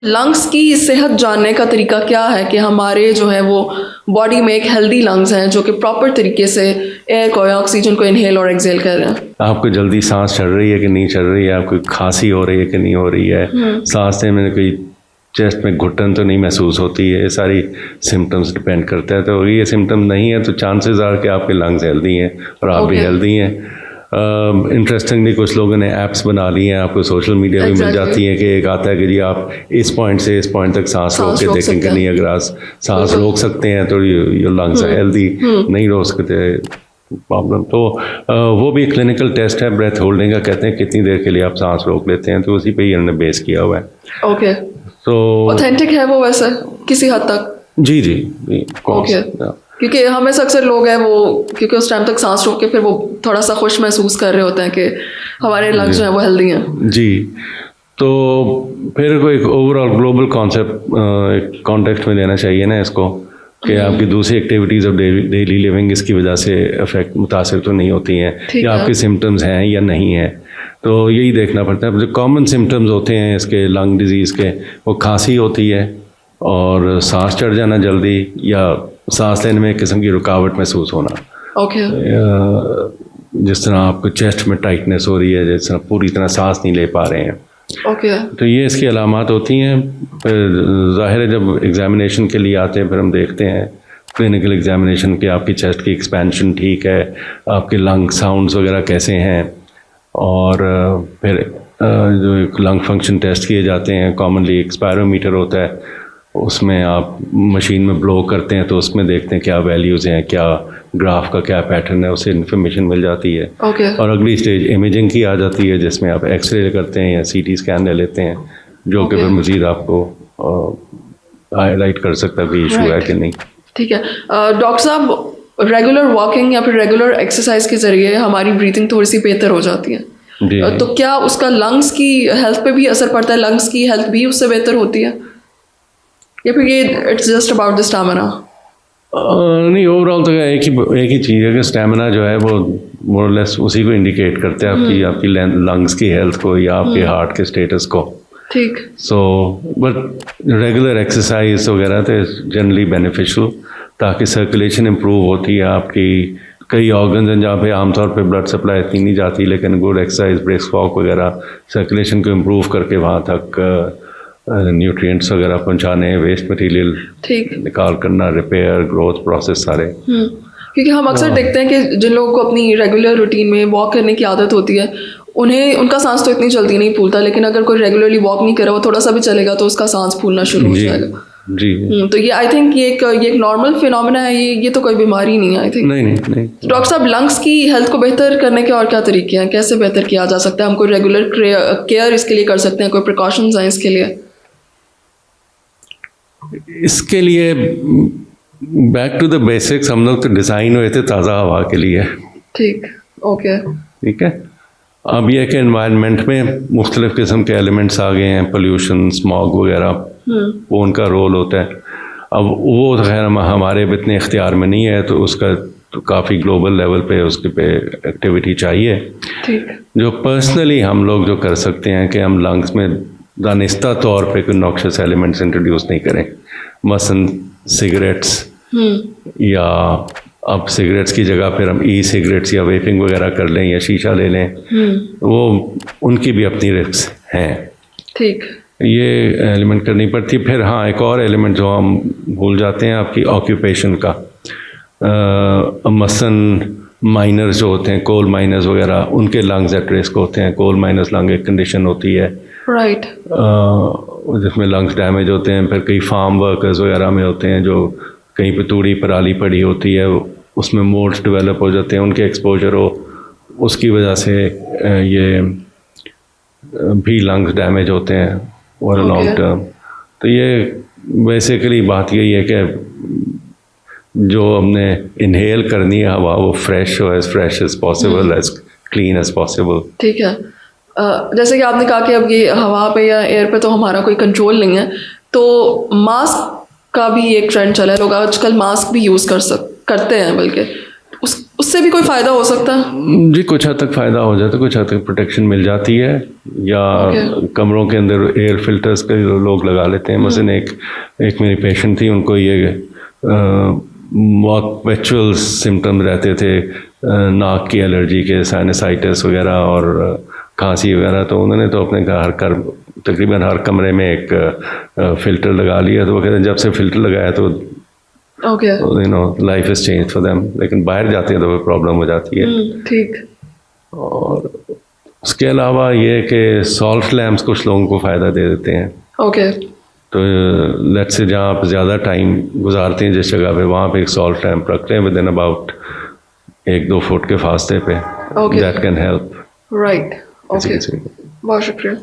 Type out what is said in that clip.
Lungs की सेहत जानने का तरीका क्या है कि हमारे जो है वो बॉडी में एक हेल्दी लंग्स हैं जो कि प्रॉपर तरीके से एयर को या ऑक्सीजन को इनहेल और एक्सहेल कर रहे हैं। आपको जल्दी सांस चढ़ रही है कि नहीं चढ़ रही है, आपको खांसी हो रही है कि नहीं हो रही है, सांस लेने में कोई चेस्ट में घुटन तो नहीं महसूस होती है, ये सारी सिम्टम्स डिपेंड करता है। तो ये सिम्टम नहीं है तो चांसेस आर कि आपके लंग्स हेल्दी हैं और आप भी हेल्दी हैं। इंटरेस्टिंगली कुछ लोगों ने ऐप्स बना ली हैं, आपको सोशल मीडिया भी मिल जाती हैं कि एक आता है कि जी आप इस पॉइंट से इस पॉइंट तक सांस रोक के देखेंगे, नहीं अगर आप सांस रोक सकते हैं तो योर लंग्स है हेल्दी, नहीं रोक सकते प्रॉब्लम। तो वो भी क्लिनिकल टेस्ट है ब्रेथ होल्डिंग का, कहते हैं कितनी देर के लिए आप सांस रोक लेते हैं, तो उसी पे ही इन्होंने बेस किया हुआ है। ओके, तो ऑथेंटिक है वो वैसे किसी हद तक? जी जी ओके, क्योंकि हमें से अक्सर लोग हैं वो क्योंकि उस टाइम तक सांस रोक के फिर वो थोड़ा सा खुश महसूस कर रहे होते हैं कि हमारे लंग्स जो हैं वो हेल्दी हैं। जी, तो फिर कोई एक ओवरऑल ग्लोबल कॉन्सेप्ट कॉन्टेक्स्ट में लेना चाहिए ना इसको, कि आपकी दूसरी एक्टिविटीज़ ऑफ डेली लिविंग इसकी वजह से अफेक्ट मुतासिर तो नहीं होती हैं, या आपके सिम्टम्स हैं या नहीं हैं। तो यही देखना पड़ता है। जो कॉमन सिम्टम्स होते हैं इसके लंग डिजीज़ के, वो खांसी होती है और सांस चढ़ जाना जल्दी, या सांस लेने में एक किस्म की रुकावट महसूस होना। ओके, जिस तरह आपको चेस्ट में टाइटनेस हो रही है, जिस तरह पूरी तरह सांस नहीं ले पा रहे हैं। ओके, तो ये इसकी अलामात होती हैं। फिर ज़ाहिर है जब एग्ज़ामिनेशन के लिए आते हैं फिर हम देखते हैं क्लिनिकल एग्ज़ामिनेशन कि आपकी चेस्ट की एक्सपेंशन ठीक है, आपके लंग साउंड्स वगैरह कैसे हैं, और फिर जो लंग फंक्शन टेस्ट किए जाते हैं, कॉमनली एक स्पायरोमीटर होता है, उसमें आप मशीन में ब्लो करते हैं तो उसमें देखते हैं क्या वैल्यूज़ हैं, क्या ग्राफ का क्या पैटर्न है, उससे इन्फॉर्मेशन मिल जाती है। और अगली स्टेज इमेजिंग की आ जाती है, जिसमें आप एक्सरे करते हैं या सीटी स्कैन ले लेते हैं, जो कि फिर मज़ीद आपको हाईलाइट कर सकता है कि इशू है कि नहीं। ठीक है डॉक्टर साहब, रेगुलर वॉकिंग या फिर रेगुलर एक्सरसाइज के ज़रिए हमारी ब्रीथिंग थोड़ी सी बेहतर हो जाती है, तो क्या उसका लंग्स की हेल्थ पे भी असर पड़ता है? लंग्स की हेल्थ भी उससे बेहतर होती है या फिर ये it's just about the stamina? नहीं, ओवरऑल तो एक ही चीज़ है कि स्टैमिना जो है वो मोर और लेस उसी को इंडिकेट करते हैं, आपकी लंग्स की हेल्थ को या आपके हार्ट के स्टेटस को। ठीक। सो बट रेगुलर एक्सरसाइज वगैरह तो जनरली बेनिफिशियल, ताकि सर्कुलेशन इम्प्रूव होती है आपकी। कई ऑर्गन्स हैं जहाँ पे आमतौर पे ब्लड सप्लाई इतनी नहीं जाती, लेकिन गुड एक्सरसाइज, ब्रिस्क वॉक वगैरह सर्कुलेशन को इम्प्रूव करके वहाँ तक न्यूट्रिएंट्स वगैरह पहुँचाने, वेस्ट मटेरियल निकाल करना, रिपेयर, ग्रोथ प्रोसेस सारे। क्योंकि हम अक्सर देखते हैं कि जिन लोगों को अपनी रेगुलर रूटीन में वॉक करने की आदत होती है, उनका सांस तो इतनी जल्दी नहीं फूलता, लेकिन अगर कोई रेगुलरली वॉक नहीं करे, वो थोड़ा सा भी चलेगा तो उसका सांस फूलना शुरू हो जाएगा। जी। तो ये आई थिंक ये एक नॉर्मल फिनोमेना है, ये तो कोई बीमारी नहीं है आई थिंक। नहीं। डॉक्टर साहब, लंग्स की हेल्थ को बेहतर करने के और क्या तरीके हैं? कैसे बेहतर किया जा सकता है? हम कोई रेगुलर केयर इसके लिए कर सकते हैं? कोई प्रिकॉशंस हैं इसके लिए? इसके लिए बैक टू द बेसिक्स, हम लोग तो डिज़ाइन हुए थे ताज़ा हवा के लिए। ठीक, ओके, ठीक है। अब यह कि एनवायरनमेंट में मुख्तलिफ़ किस्म के एलिमेंट्स आ गए हैं, पोल्यूशन, स्मॉग वगैरह, वो उनका रोल होता है। अब वो खैर हमारे इतने इख्तियार में नहीं है, तो उसका तो काफ़ी ग्लोबल लेवल पे उसके पे एक्टिविटी चाहिए। ठीक। जो पर्सनली हम लोग जो कर सकते हैं कि हम लंग्स में दानिस्ता तौर पे कोई नॉक्शियस एलिमेंट्स इंट्रोड्यूस नहीं करें, मसलन सिगरेट्स, या अब सिगरेट्स की जगह फिर हम ई सिगरेट्स या वेपिंग वगैरह कर लें या शीशा ले लें, वो उनकी भी अपनी रिस्क हैं। ठीक, ये एलिमेंट करनी पड़ती है। फिर हाँ, एक और एलिमेंट जो हम भूल जाते हैं, आपकी ऑक्यूपेशन का। मसलन माइनर्स जो होते हैं, कोल माइनर्स वगैरह, उनके लंग्स एट रिस्क होते हैं। कोल माइनर्स लंग एक कंडीशन होती है, राइट, जिसमें लंग्स डैमेज होते हैं। फिर कई फार्म वर्कर्स वगैरह में होते हैं जो कहीं पे तूड़ी पराली पड़ी होती है, उसमें मोल्ड्स डेवलप हो जाते हैं, उनके एक्सपोजर हो, उसकी वजह से ये भी लंग्स डैमेज होते हैं ओवर लॉन्ग टर्म। तो ये बेसिकली बात यही है कि जो हमने इनहेल करनी है हवा, वो फ्रेश हो, as fresh as possible, as clean as possible. ठीक है। जैसे कि आपने कहा कि अब ये हवा पे या एयर पे तो हमारा कोई कंट्रोल नहीं है, तो मास्क का भी एक ट्रेंड चला है, लोग आजकल मास्क भी यूज़ करते हैं, बल्कि उससे भी कोई फ़ायदा हो सकता है? जी कुछ हद तक फ़ायदा हो जाता है, कुछ हद तक प्रोटेक्शन मिल जाती है, या कमरों के अंदर एयर फिल्टर्स के लोग लगा लेते हैं। मसलन एक मेरी पेशेंट थी, उनको ये बहुत पेचुअल सिम्टम रहते थे, नाक की एलर्जी के, साइनसाइटिस वगैरह और खांसी वगैरह, तो उन्होंने तो अपने घर तकरीबन हर कमरे में एक फ़िल्टर लगा लिया। तो वो कहते हैं जब से फ़िल्टर लगाया तो you know life is change for them, लेकिन बाहर जाते हैं तो वो प्रॉब्लम हो जाती है। ठीक। और उसके अलावा ये कि सॉल्ट लैम्प्स कुछ लोगों को फ़ायदा दे देते हैं। ओके। तो लेट्स से जहाँ आप ज़्यादा टाइम गुजारते हैं जिस जगह पे, वहाँ पे एक सॉल्ट लैम्प रखते हैं विदिन अबाउट 1-2 फुट के फासले पे, that can help. Right. Okay, बहुत शुक्रिया।